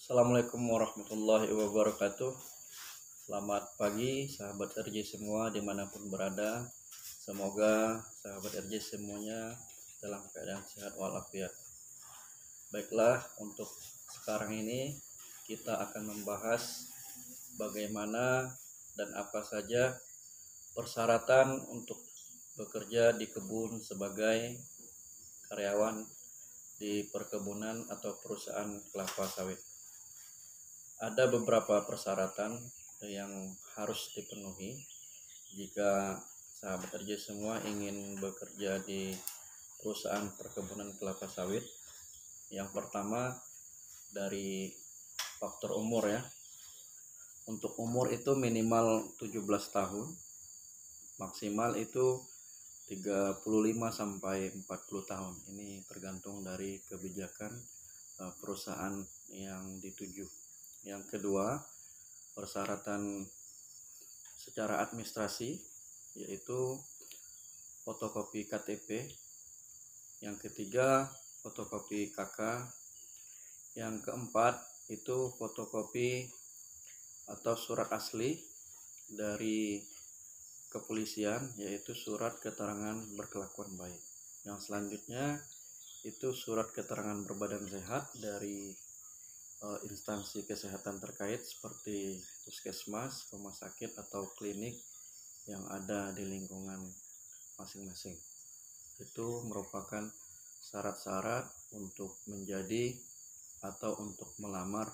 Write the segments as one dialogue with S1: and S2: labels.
S1: Assalamualaikum warahmatullahi wabarakatuh. Selamat pagi sahabat RJ semua dimanapun berada. Semoga sahabat RJ semuanya dalam keadaan sehat walafiat. Baiklah, untuk sekarang ini kita akan membahas bagaimana dan apa saja persyaratan untuk bekerja di kebun sebagai karyawan di perkebunan atau perusahaan kelapa sawit. Ada beberapa persyaratan yang harus dipenuhi jika sahabat RJ semua ingin bekerja di perusahaan perkebunan kelapa sawit. Yang pertama dari faktor umur ya. Untuk umur itu minimal 17 tahun, maksimal itu 35 sampai 40 tahun. Ini tergantung dari kebijakan perusahaan yang dituju. Yang kedua, persyaratan secara administrasi yaitu fotokopi KTP. Yang ketiga, fotokopi KK. Yang keempat, itu fotokopi atau surat asli dari kepolisian, yaitu surat keterangan berkelakuan baik. Yang selanjutnya itu surat keterangan berbadan sehat dari instansi kesehatan terkait seperti puskesmas, rumah sakit atau klinik yang ada di lingkungan masing-masing. Itu merupakan syarat-syarat untuk menjadi atau untuk melamar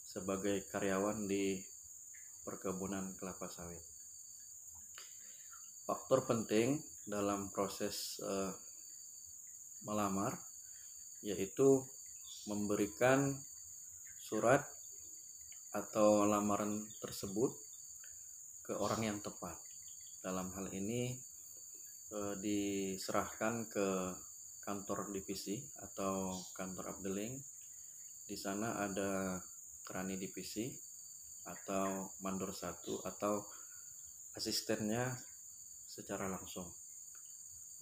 S1: sebagai karyawan di perkebunan kelapa sawit. Faktor penting dalam proses melamar yaitu memberikan surat atau lamaran tersebut ke orang yang tepat. Dalam hal ini diserahkan ke kantor divisi atau kantor abdeling. Di sana ada kerani divisi atau mandor 1 atau asistennya secara langsung.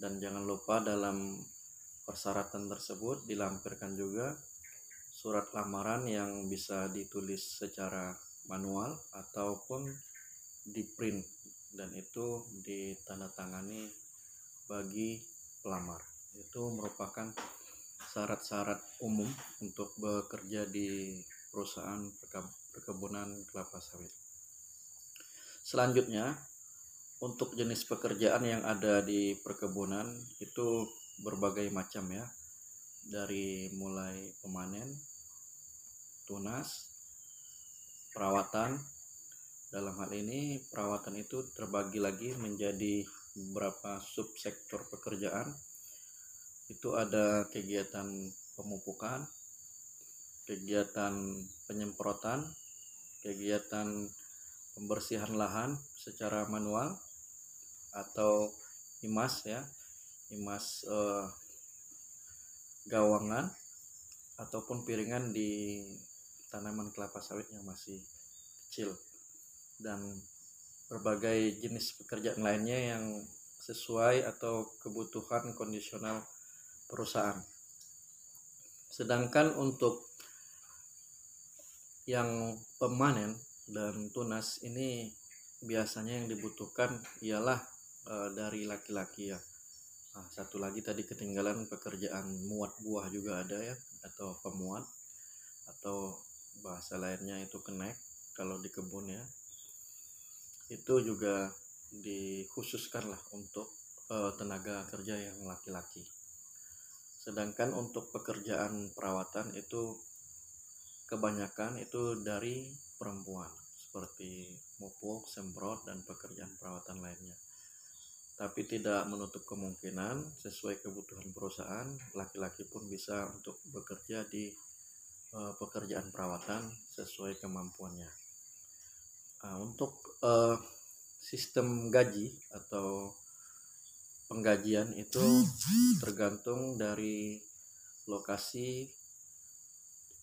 S1: Dan jangan lupa dalam persyaratan tersebut dilampirkan juga surat lamaran yang bisa ditulis secara manual ataupun di print, dan itu ditandatangani bagi pelamar. Itu merupakan syarat-syarat umum untuk bekerja di perusahaan perkebunan kelapa sawit. Selanjutnya, untuk jenis pekerjaan yang ada di perkebunan itu berbagai macam ya, dari mulai pemanen, tunas, perawatan. Dalam hal ini perawatan itu terbagi lagi menjadi beberapa subsektor pekerjaan. Itu ada kegiatan pemupukan, kegiatan penyemprotan, kegiatan pembersihan lahan secara manual atau imas ya, imas gawangan ataupun piringan di tanaman kelapa sawit yang masih kecil, dan berbagai jenis pekerjaan lainnya yang sesuai atau kebutuhan kondisional perusahaan. Sedangkan untuk yang pemanen dan tunas ini biasanya yang dibutuhkan ialah dari laki-laki ya. Satu lagi tadi ketinggalan, pekerjaan muat buah juga ada ya, atau pemuat, atau bahasa lainnya itu kenek kalau di kebun ya. Itu juga dikhususkan lah untuk tenaga kerja yang laki-laki. Sedangkan untuk pekerjaan perawatan itu kebanyakan itu dari perempuan, seperti mupuk, semprot, dan pekerjaan perawatan lainnya. Tapi tidak menutup kemungkinan sesuai kebutuhan perusahaan, laki-laki pun bisa untuk bekerja di pekerjaan perawatan sesuai kemampuannya. Untuk sistem gaji atau penggajian itu tergantung dari lokasi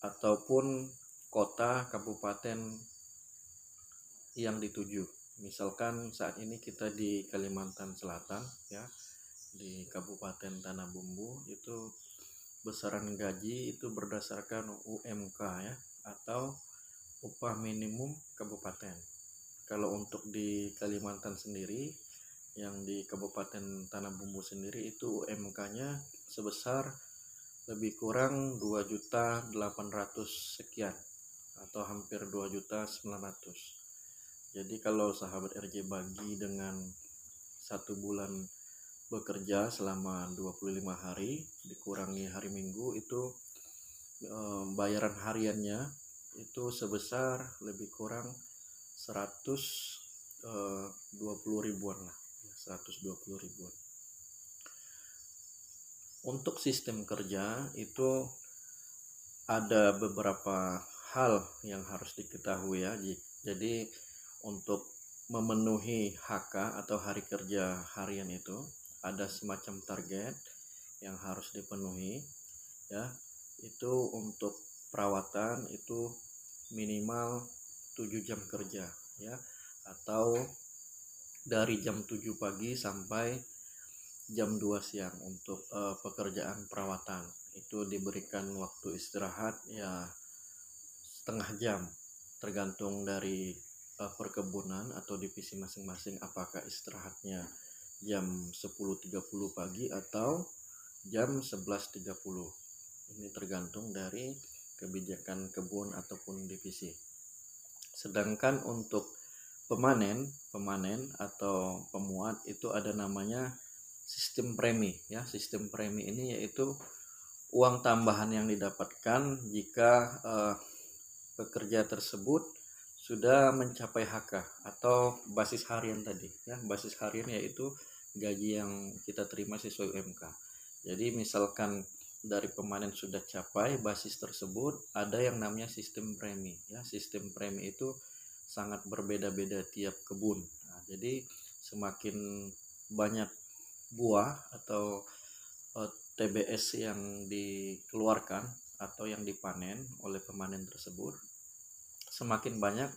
S1: ataupun kota kabupaten yang dituju. Misalkan saat ini kita di Kalimantan Selatan ya, di Kabupaten Tanah Bumbu, itu besaran gaji itu berdasarkan UMK ya, atau upah minimum kabupaten. Kalau untuk di Kalimantan sendiri, yang di Kabupaten Tanah Bumbu sendiri itu UMK-nya sebesar lebih kurang 2.800.000 sekian atau hampir 2.900.000. Jadi kalau sahabat RJ bagi dengan 1 bulan bekerja selama 25 hari dikurangi hari Minggu itu bayaran hariannya itu sebesar lebih kurang 120 ribuan lah, 120 ribuan. Untuk sistem kerja itu ada beberapa hal yang harus diketahui ya. Jadi untuk memenuhi HK atau hari kerja harian itu ada semacam target yang harus dipenuhi ya. Itu untuk perawatan itu minimal 7 jam kerja ya, atau dari jam 7 pagi sampai jam 2 siang untuk pekerjaan perawatan. Itu diberikan waktu istirahat ya setengah jam, tergantung dari perkebunan atau divisi masing-masing apakah istirahatnya jam 10.30 pagi atau jam 11.30. Ini tergantung dari kebijakan kebun ataupun divisi. Sedangkan untuk pemanen atau pemuat itu ada namanya sistem premi ya. Sistem premi ini yaitu uang tambahan yang didapatkan jika pekerja tersebut sudah mencapai HK atau basis harian tadi ya. Basis harian yaitu gaji yang kita terima sesuai UMK. Jadi misalkan dari pemanen sudah capai basis tersebut, ada yang namanya sistem premi ya. Sistem premi itu sangat berbeda-beda tiap kebun. Nah, jadi semakin banyak buah atau TBS yang dikeluarkan atau yang dipanen oleh pemanen tersebut, semakin banyak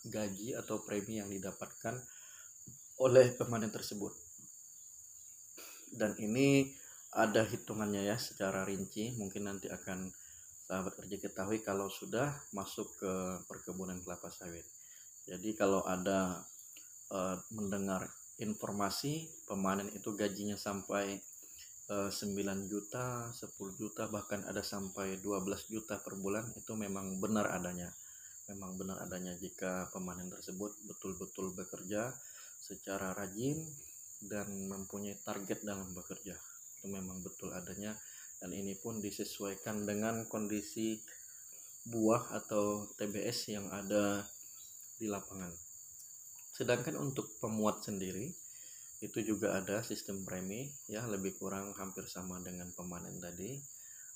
S1: gaji atau premi yang didapatkan oleh pemanen tersebut. Dan ini ada hitungannya ya secara rinci, mungkin nanti akan sahabat kerja ketahui kalau sudah masuk ke perkebunan kelapa sawit. Jadi kalau ada mendengar informasi pemanen itu gajinya sampai 9 juta, 10 juta, bahkan ada sampai 12 juta per bulan, itu memang benar adanya. Memang benar adanya jika pemanen tersebut betul-betul bekerja secara rajin dan mempunyai target dalam bekerja. Itu memang betul adanya, dan ini pun disesuaikan dengan kondisi buah atau TBS yang ada di lapangan. Sedangkan untuk pemuat sendiri itu juga ada sistem premi ya, lebih kurang hampir sama dengan pemanen tadi.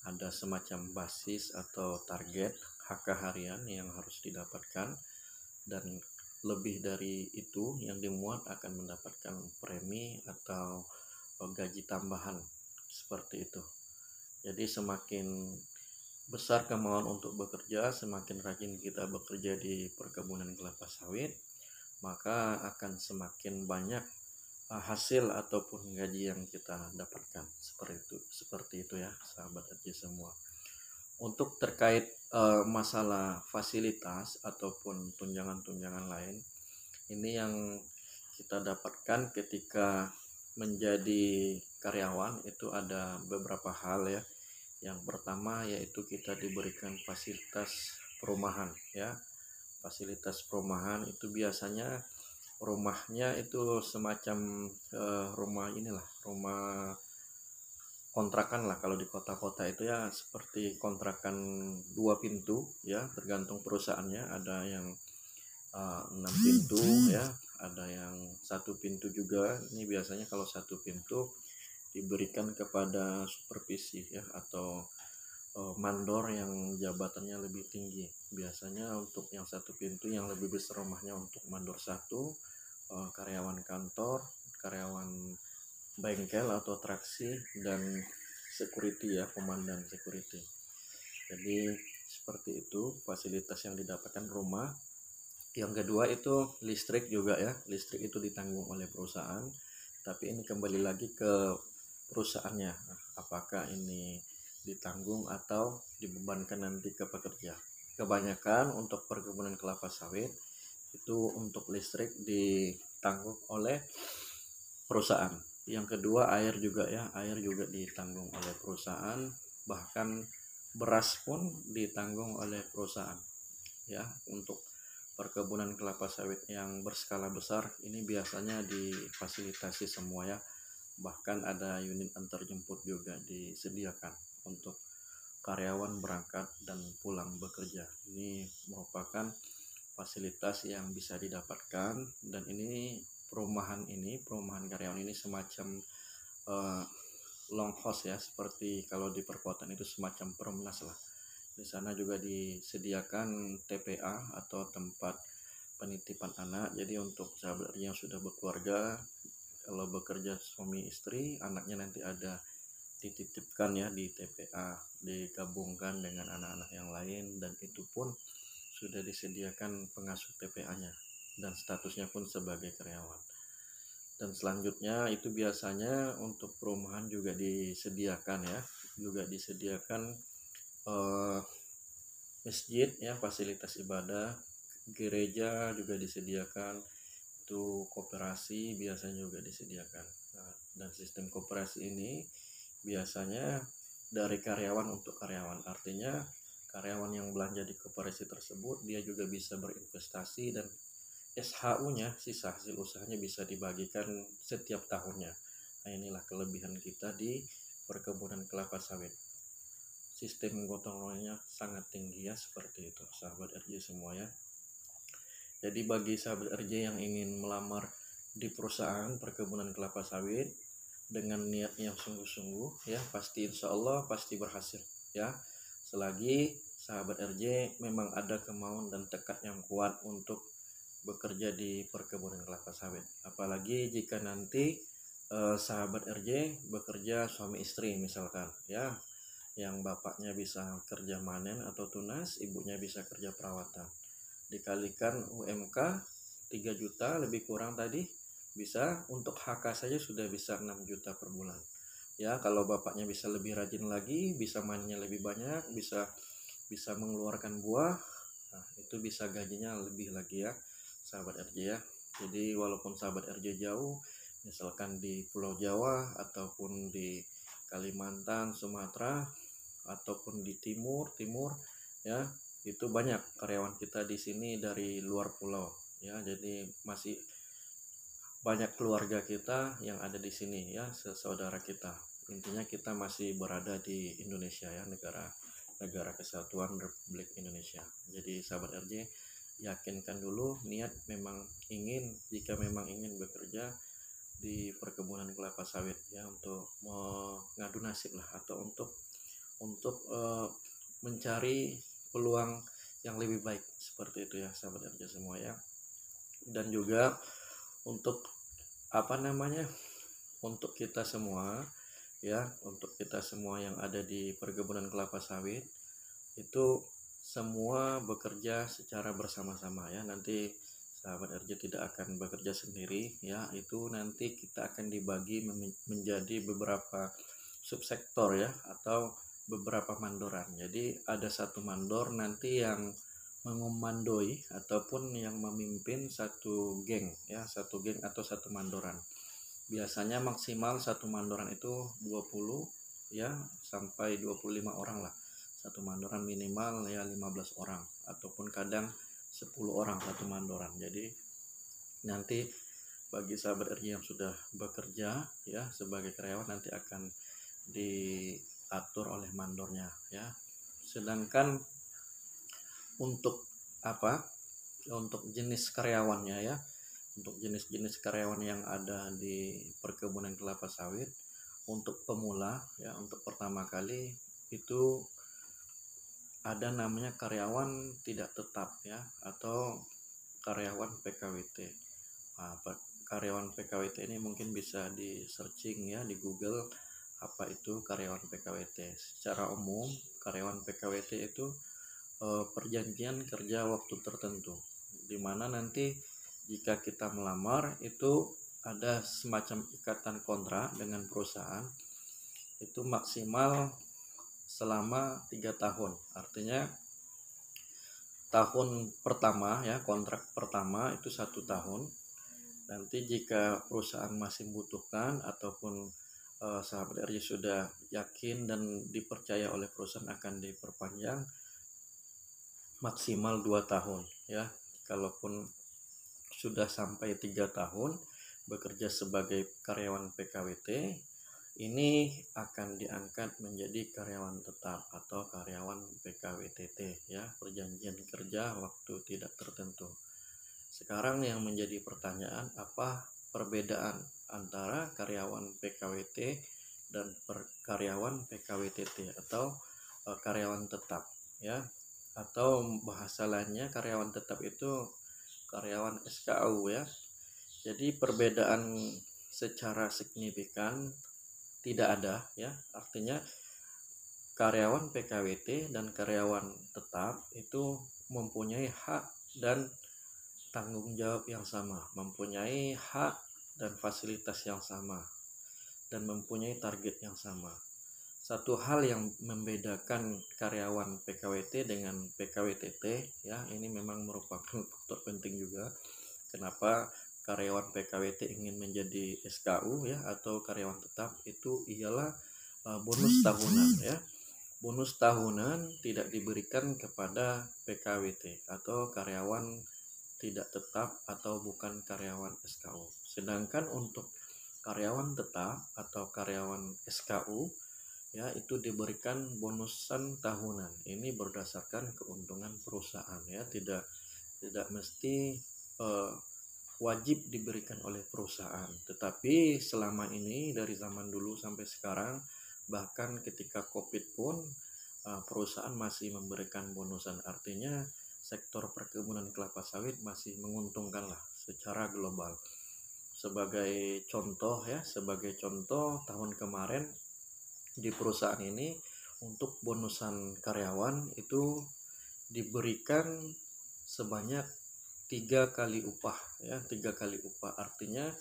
S1: Ada semacam basis atau target HK harian yang harus didapatkan, dan lebih dari itu yang dimuat akan mendapatkan premi atau gaji tambahan seperti itu. Jadi semakin besar kemauan untuk bekerja, semakin rajin kita bekerja di perkebunan kelapa sawit, maka akan semakin banyak hasil ataupun gaji yang kita dapatkan. Seperti itu ya sahabat RJ semua. Untuk terkait masalah fasilitas ataupun tunjangan-tunjangan lain, ini yang kita dapatkan ketika menjadi karyawan itu ada beberapa hal ya. Yang pertama yaitu kita diberikan fasilitas perumahan ya. Fasilitas perumahan itu biasanya rumahnya itu semacam rumah kontrakan lah. Kalau di kota-kota itu ya seperti kontrakan 2 pintu ya, tergantung perusahaannya. Ada yang 6 pintu ya, ada yang 1 pintu juga. Ini biasanya kalau 1 pintu diberikan kepada supervisi ya, atau mandor yang jabatannya lebih tinggi. Biasanya untuk yang 1 pintu yang lebih besar rumahnya untuk mandor 1, karyawan kantor, karyawan bengkel atau atraksi, dan security ya, komandan security. Jadi seperti itu fasilitas yang didapatkan rumah. Yang kedua itu listrik juga ya. Listrik itu ditanggung oleh perusahaan, tapi ini kembali lagi ke perusahaannya, apakah ini ditanggung atau dibebankan nanti ke pekerja. kebanyakan untuk perkebunan kelapa sawit itu untuk listrik ditanggung oleh perusahaan. Yang kedua air juga ya, air juga ditanggung oleh perusahaan, bahkan beras pun ditanggung oleh perusahaan ya. Untuk perkebunan kelapa sawit yang berskala besar ini biasanya difasilitasi semua ya, bahkan ada unit antar jemput juga disediakan untuk karyawan berangkat dan pulang bekerja. Ini merupakan fasilitas yang bisa didapatkan, dan ini perumahan karyawan ini semacam uh, long house ya, seperti kalau di perkotaan itu semacam perumnas lah. Di sana juga disediakan TPA atau tempat penitipan anak. Jadi untuk sahabat yang sudah berkeluarga, kalau bekerja suami istri, anaknya nanti ada dititipkan ya di TPA, digabungkan dengan anak-anak yang lain, dan itu pun sudah disediakan pengasuh TPA-nya dan statusnya pun sebagai karyawan. Dan selanjutnya itu biasanya untuk perumahan juga disediakan ya, juga disediakan masjid ya, fasilitas ibadah, gereja juga disediakan, itu koperasi biasanya juga disediakan. Nah, dan sistem koperasi ini biasanya dari karyawan untuk karyawan, artinya karyawan yang belanja di koperasi tersebut dia juga bisa berinvestasi, dan SHU-nya, sisa hasil usahanya, bisa dibagikan setiap tahunnya. Nah, inilah kelebihan kita di perkebunan kelapa sawit. Sistem gotong royongnya sangat tinggi ya, seperti itu sahabat RJ semua ya. Jadi bagi sahabat RJ yang ingin melamar di perusahaan perkebunan kelapa sawit dengan niat yang sungguh-sungguh ya, pasti insya Allah pasti berhasil ya, selagi sahabat RJ memang ada kemauan dan tekad yang kuat untuk bekerja di perkebunan kelapa sawit. Apalagi jika nanti sahabat RJ bekerja suami istri misalkan ya, yang bapaknya bisa kerja manen atau tunas, ibunya bisa kerja perawatan, dikalikan UMK 3 juta lebih kurang tadi, bisa untuk HK saja sudah bisa 6 juta per bulan ya. Kalau bapaknya bisa lebih rajin lagi, bisa manennya lebih banyak, bisa mengeluarkan buah, nah itu bisa gajinya lebih lagi ya sahabat RJ ya. Jadi walaupun sahabat RJ jauh, misalkan di Pulau Jawa ataupun di Kalimantan, Sumatera, ataupun di timur ya, itu banyak karyawan kita di sini dari luar pulau ya. Jadi masih banyak keluarga kita yang ada di sini ya, saudara kita. Intinya kita masih berada di Indonesia ya, negara kesatuan Republik Indonesia. Jadi sahabat RJ, yakinkan dulu niat, jika memang ingin bekerja di perkebunan kelapa sawit ya, untuk mengadu nasib lah, atau untuk mencari peluang yang lebih baik, seperti itu ya sahabat RJ semua ya. Dan juga untuk untuk kita semua ya, untuk kita semua yang ada di perkebunan kelapa sawit itu semua bekerja secara bersama-sama ya. Nanti sahabat RJ tidak akan bekerja sendiri ya, itu nanti kita akan dibagi menjadi beberapa subsektor ya, atau beberapa mandoran. Jadi ada satu mandor nanti yang mengomandoi ataupun yang memimpin satu geng ya, satu geng atau satu mandoran. Biasanya maksimal satu mandoran itu 20 ya sampai 25 orang lah. Satu mandoran minimal ya 15 orang, ataupun kadang 10 orang satu mandoran. Jadi nanti bagi sahabat RJ yang sudah bekerja ya sebagai karyawan, nanti akan diatur oleh mandornya ya. Sedangkan untuk untuk jenis karyawannya ya, untuk jenis-jenis karyawan yang ada di perkebunan kelapa sawit, untuk pemula ya, untuk pertama kali itu ada namanya karyawan tidak tetap ya, atau karyawan PKWT. Nah, karyawan PKWT ini mungkin bisa di searching ya di Google, apa itu karyawan PKWT. Secara umum karyawan PKWT itu perjanjian kerja waktu tertentu, dimana nanti jika kita melamar itu ada semacam ikatan kontrak dengan perusahaan, itu maksimal selama 3 tahun. Artinya tahun pertama ya, kontrak pertama itu 1 tahun. Nanti jika perusahaan masih membutuhkan ataupun sahabat RJ sudah yakin dan dipercaya oleh perusahaan akan diperpanjang maksimal 2 tahun ya. Kalaupun sudah sampai 3 tahun bekerja sebagai karyawan PKWT, ini akan diangkat menjadi karyawan tetap atau karyawan PKWTT ya, perjanjian kerja waktu tidak tertentu. Sekarang yang menjadi pertanyaan, apa perbedaan antara karyawan PKWT dan karyawan PKWTT atau karyawan tetap ya, atau bahasa lainnya karyawan tetap itu karyawan SKU ya. Jadi perbedaan secara signifikan tidak ada ya, artinya karyawan PKWT dan karyawan tetap itu mempunyai hak dan tanggung jawab yang sama, mempunyai hak dan fasilitas yang sama, dan mempunyai target yang sama. Satu hal yang membedakan karyawan PKWT dengan PKWTT ya, ini memang merupakan faktor penting juga. Kenapa karyawan PKWT ingin menjadi SKU ya atau karyawan tetap, itu ialah bonus tahunan ya. Bonus tahunan tidak diberikan kepada PKWT atau karyawan tidak tetap atau bukan karyawan SKU. Sedangkan untuk karyawan tetap atau karyawan SKU ya, itu diberikan bonusan tahunan. Ini berdasarkan keuntungan perusahaan ya, tidak mesti wajib diberikan oleh perusahaan. Tetapi selama ini dari zaman dulu sampai sekarang, bahkan ketika Covid pun perusahaan masih memberikan bonusan. Artinya sektor perkebunan kelapa sawit masih menguntungkan lah secara global. Sebagai contoh ya, tahun kemarin di perusahaan ini untuk bonusan karyawan itu diberikan sebanyak 3 kali upah ya, 3 kali upah. Artinya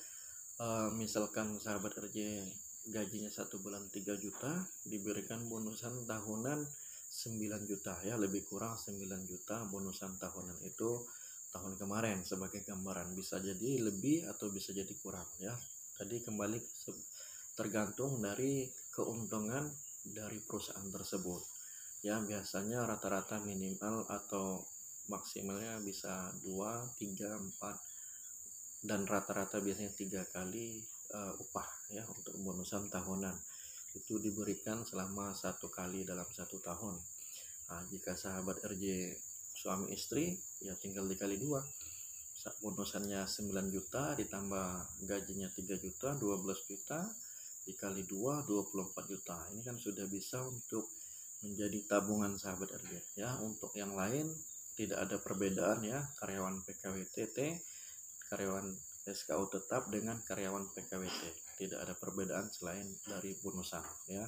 S1: misalkan sahabat RJ gajinya 1 bulan 3 juta, diberikan bonusan tahunan 9 juta ya, lebih kurang 9 juta bonusan tahunan itu tahun kemarin. Sebagai gambaran, bisa jadi lebih atau bisa jadi kurang ya. Tadi kembali tergantung dari keuntungan dari perusahaan tersebut ya. Biasanya rata-rata minimal atau maksimalnya bisa 2, 3, 4 dan rata-rata biasanya 3 kali upah ya untuk bonusan tahunan. Itu diberikan selama 1 kali dalam 1 tahun. Nah, jika sahabat RJ suami istri ya tinggal dikali 2. Bonusannya 9 juta ditambah gajinya 3 juta, 12 juta dikali 2, 24 juta. Ini kan sudah bisa untuk menjadi tabungan sahabat RJ ya. Untuk yang lain tidak ada perbedaan ya, karyawan PKWTT, karyawan SKU tetap dengan karyawan PKWT. Tidak ada perbedaan selain dari bonusan ya.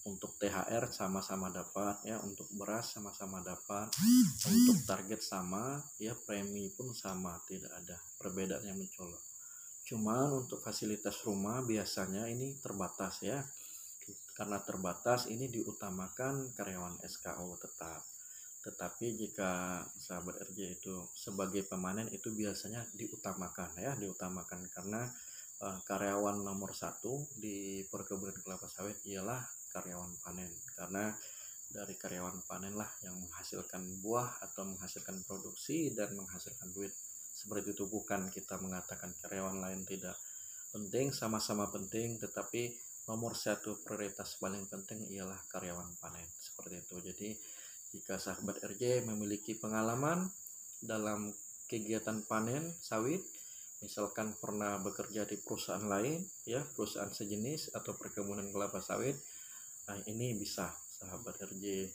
S1: Untuk THR sama-sama dapat ya, untuk beras sama-sama dapat, untuk target sama ya, premi pun sama, tidak ada perbedaan yang mencolok. Cuman untuk fasilitas rumah biasanya ini terbatas ya. Karena terbatas ini diutamakan karyawan SKU tetap. Tetapi jika sahabat RJ itu sebagai pemanen itu biasanya diutamakan ya, diutamakan karena karyawan nomor 1 di perkebunan kelapa sawit ialah karyawan panen. Karena dari karyawan panen lah yang menghasilkan buah atau menghasilkan produksi dan menghasilkan duit. Seperti itu, bukan kita mengatakan karyawan lain tidak penting, sama-sama penting, tetapi nomor 1 prioritas paling penting ialah karyawan panen. Seperti itu. Jadi jika sahabat RJ memiliki pengalaman dalam kegiatan panen sawit, misalkan pernah bekerja di perusahaan lain ya, perusahaan sejenis atau perkebunan kelapa sawit, nah ini bisa sahabat RJ,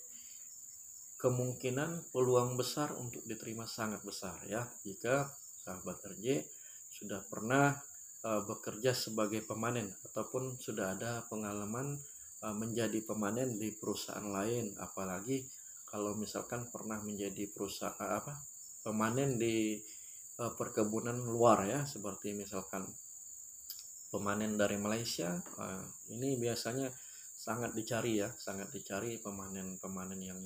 S1: kemungkinan peluang besar untuk diterima sangat besar ya, jika sahabat RJ sudah pernah bekerja sebagai pemanen ataupun sudah ada pengalaman menjadi pemanen di perusahaan lain. Apalagi kalau misalkan pernah menjadi pemanen di perkebunan luar ya, seperti misalkan pemanen dari Malaysia, ini biasanya sangat dicari ya, sangat dicari pemanen-pemanen yang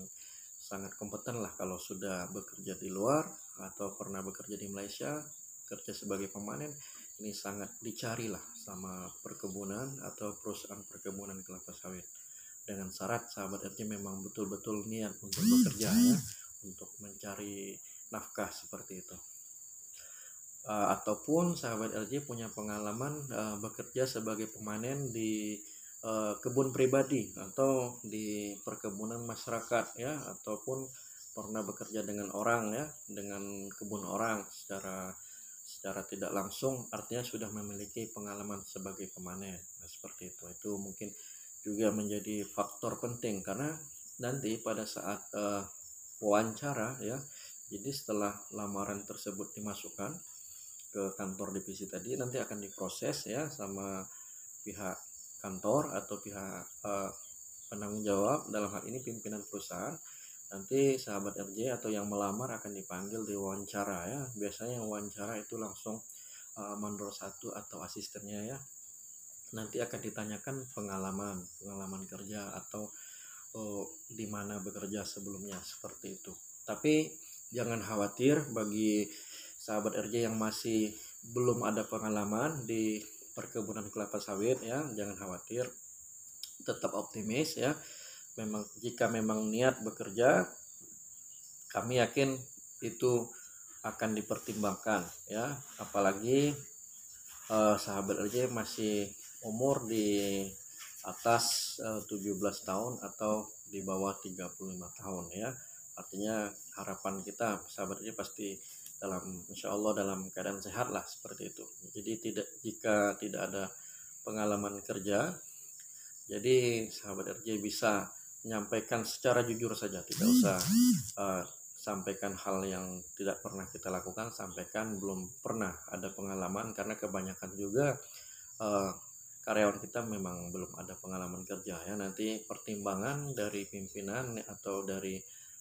S1: sangat kompeten lah kalau sudah bekerja di luar atau pernah bekerja di Malaysia, kerja sebagai pemanen. Ini sangat dicari lah sama perkebunan atau perusahaan perkebunan kelapa sawit. Dengan syarat sahabat RJ memang betul-betul niat untuk bekerja ya, untuk mencari nafkah seperti itu. Ataupun sahabat RJ punya pengalaman bekerja sebagai pemanen di kebun pribadi atau di perkebunan masyarakat ya, ataupun pernah bekerja dengan orang ya, dengan kebun orang secara tidak langsung, artinya sudah memiliki pengalaman sebagai pemanen. Nah, seperti itu mungkin juga menjadi faktor penting karena nanti pada saat wawancara ya, jadi setelah lamaran tersebut dimasukkan ke kantor divisi tadi, nanti akan diproses ya sama pihak kantor atau pihak penanggung jawab, dalam hal ini pimpinan perusahaan. Nanti sahabat RJ atau yang melamar akan dipanggil di wawancara ya. Biasanya yang wawancara itu langsung mandor satu atau asistennya ya. Nanti akan ditanyakan pengalaman kerja atau di mana bekerja sebelumnya, seperti itu. Tapi jangan khawatir bagi sahabat RJ yang masih belum ada pengalaman di perkebunan kelapa sawit ya, jangan khawatir, tetap optimis ya. Jika memang niat bekerja, kami yakin itu akan dipertimbangkan ya, apalagi sahabat RJ masih umur di atas 17 tahun atau di bawah 35 tahun ya. Artinya harapan kita sahabat RJ pasti insya Allah dalam keadaan sehat lah, seperti itu. Jadi jika tidak ada pengalaman kerja, jadi sahabat RJ bisa menyampaikan secara jujur saja, tidak usah sampaikan hal yang tidak pernah kita lakukan, sampaikan belum pernah ada pengalaman, karena kebanyakan juga karyawan kita memang belum ada pengalaman kerja ya. Nanti pertimbangan dari pimpinan atau dari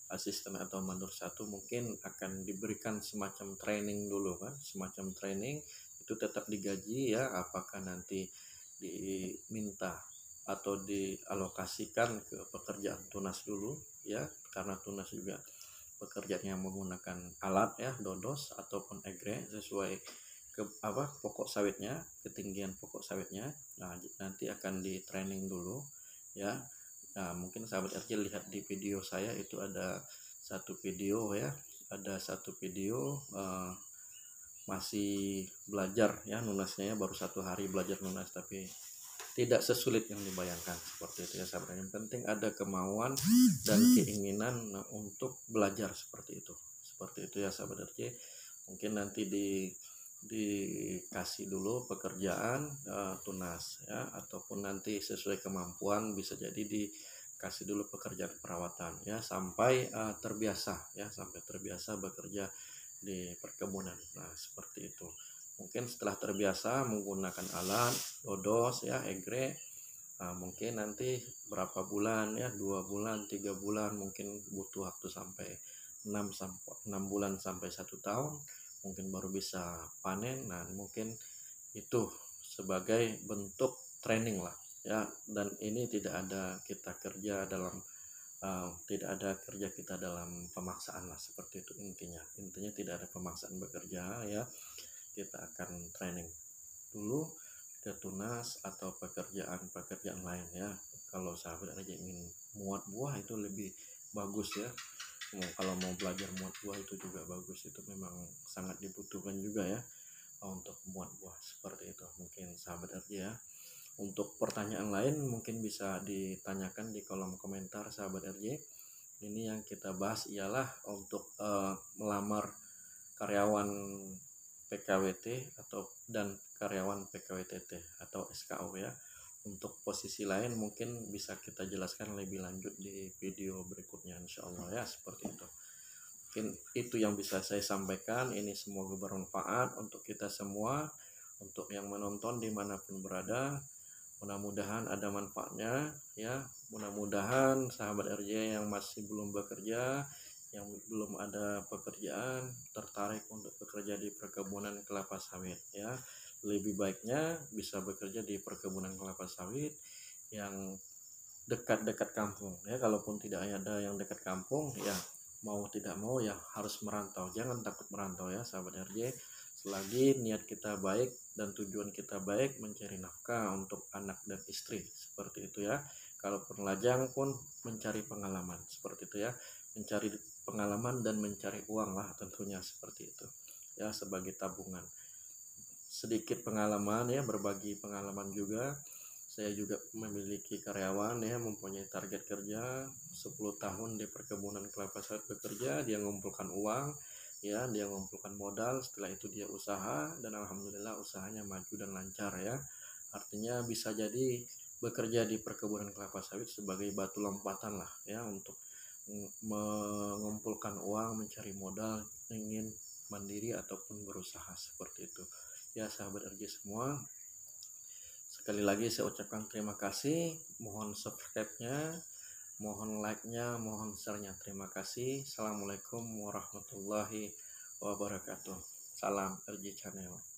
S1: asisten atau mandor satu mungkin akan diberikan semacam training dulu kan, semacam training itu tetap digaji ya, apakah nanti diminta atau dialokasikan ke pekerjaan tunas dulu ya, karena tunas juga pekerjaannya menggunakan alat ya, dodos ataupun egre sesuai pokok sawitnya, ketinggian pokok sawitnya. Nah, nanti akan di training dulu ya. Nah, mungkin sahabat RJ lihat di video saya itu ada satu video ya, masih belajar ya nunasnya ya, baru 1 hari belajar nunas, tapi tidak sesulit yang dibayangkan, seperti itu ya sahabat. Yang penting ada kemauan dan keinginan untuk belajar, seperti itu ya sahabat RJ. Mungkin nanti dikasih dulu pekerjaan tunas ya, ataupun nanti sesuai kemampuan bisa jadi dikasih dulu pekerjaan perawatan ya, sampai terbiasa bekerja di perkebunan. Nah, seperti itu. Mungkin setelah terbiasa menggunakan alat dodos ya, egre, mungkin nanti berapa bulan ya, 2 bulan 3 bulan, mungkin butuh waktu sampai 6 bulan sampai 1 tahun, mungkin baru bisa panen. Nah, mungkin itu sebagai bentuk training lah ya, dan ini tidak ada kerja kita dalam pemaksaan lah, seperti itu intinya tidak ada pemaksaan bekerja ya. Kita akan training dulu ke tunas atau pekerjaan lain ya. Kalau sahabat aja ingin muat buah itu lebih bagus ya. Kalau mau belajar muat buah itu juga bagus, itu memang sangat dibutuhkan juga ya untuk muat buah, seperti itu mungkin sahabat RJ ya. Untuk pertanyaan lain mungkin bisa ditanyakan di kolom komentar sahabat RJ. Ini yang kita bahas ialah untuk melamar karyawan PKWT dan karyawan PKWTT atau SKO ya. Untuk posisi lain mungkin bisa kita jelaskan lebih lanjut di video berikutnya insya Allah ya, seperti itu. Mungkin itu yang bisa saya sampaikan. Ini semoga bermanfaat untuk kita semua, untuk yang menonton dimanapun berada. Mudah-mudahan ada manfaatnya ya. Mudah-mudahan sahabat RJ yang masih belum bekerja, yang belum ada pekerjaan, tertarik untuk bekerja di perkebunan kelapa sawit ya. Lebih baiknya bisa bekerja di perkebunan kelapa sawit yang dekat-dekat kampung ya. Kalaupun tidak ada yang dekat kampung ya, mau tidak mau ya harus merantau. Jangan takut merantau ya sahabat RJ, selagi niat kita baik dan tujuan kita baik, mencari nafkah untuk anak dan istri, seperti itu ya. Kalaupun lajang pun mencari pengalaman, seperti itu ya, mencari pengalaman dan mencari uang lah tentunya, seperti itu ya, sebagai tabungan. Sedikit pengalaman ya, berbagi pengalaman juga. Saya juga memiliki karyawan ya, mempunyai target kerja 10 tahun di perkebunan kelapa sawit bekerja. Dia mengumpulkan uang ya, dia mengumpulkan modal, setelah itu dia usaha dan alhamdulillah usahanya maju dan lancar ya. Artinya bisa jadi bekerja di perkebunan kelapa sawit sebagai batu lompatan lah ya, untuk mengumpulkan uang, mencari modal, ingin mandiri ataupun berusaha, seperti itu ya sahabat RJ semua. Sekali lagi saya ucapkan terima kasih, mohon subscribe-nya, mohon like-nya, mohon share-nya. Terima kasih. Assalamualaikum warahmatullahi wabarakatuh. Salam RJ Channel.